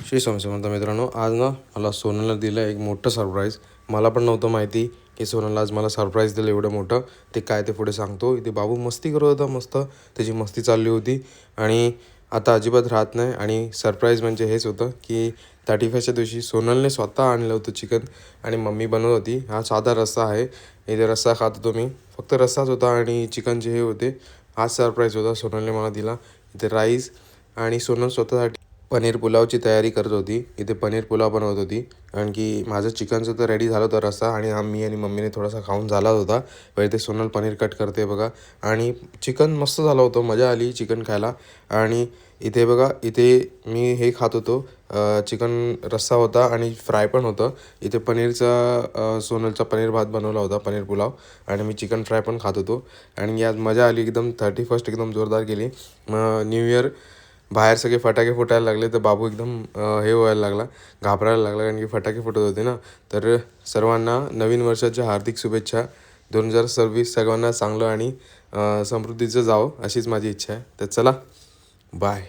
श्री स्वामी समर्थ मित्रांनो, आज ना मला सोनलला दिलं एक मोठं सरप्राईज. मला पण नव्हतं माहिती की सोनलला आज मला सरप्राईज दिलं एवढं मोठं. ते काय ते पुढे सांगतो. इथे बाबू मस्ती करत होता, मस्त त्याची मस्ती चालली होती आणि आता अजिबात राहत नाही. आणि सरप्राईज म्हणजे हेच होतं की 31च्या दिवशी सोनलने स्वतः आणलं होतं चिकन आणि मम्मी बनवत होती. हा साधा रस्सा आहे, इथे रस्सा खात होतो मी, फक्त रस्साच होता आणि चिकनचे हे होते. हाच सरप्राईज होता सोनलने मला दिला. इथे राईस आणि सोनल स्वतःसाठी पनीर पुलावची तयारी करत होती. इथे पनीर पुलाव बनवत होती. कारण की माझं चिकनचं तर रेडी झालं होतं रस्सा आणि मी आणि मम्मीने थोडासा खाऊन झालाच होता. पहिले ते सोनल पनीर कट करते बघा. आणि चिकन मस्त झालं होतं, मजा आली चिकन खायला. आणि इथे बघा, इथे मी हे खात होतो, चिकन रस्सा होता आणि फ्राय पण होतं. इथे पनीरचा सोनलचा पनीर भात बनवला होता, पनीर पुलाव, आणि मी चिकन फ्राय पण खात होतो. आणि आज मजा आली एकदम. 31st एकदम जोरदार गेली. न्यू इयर बाहेर सगळे फटाके फुटायला लागले तर बाबू एकदम हे व्हायला लागला, घाबरायला लागला, कारण की फटाके फुटत होते ना. तर सर्वांना नवीन वर्षाच्या हार्दिक शुभेच्छा. 2026 सर्वांना चांगलं आणि समृद्धीचं जावं अशीच माझी इच्छा आहे. तर चला, बाय.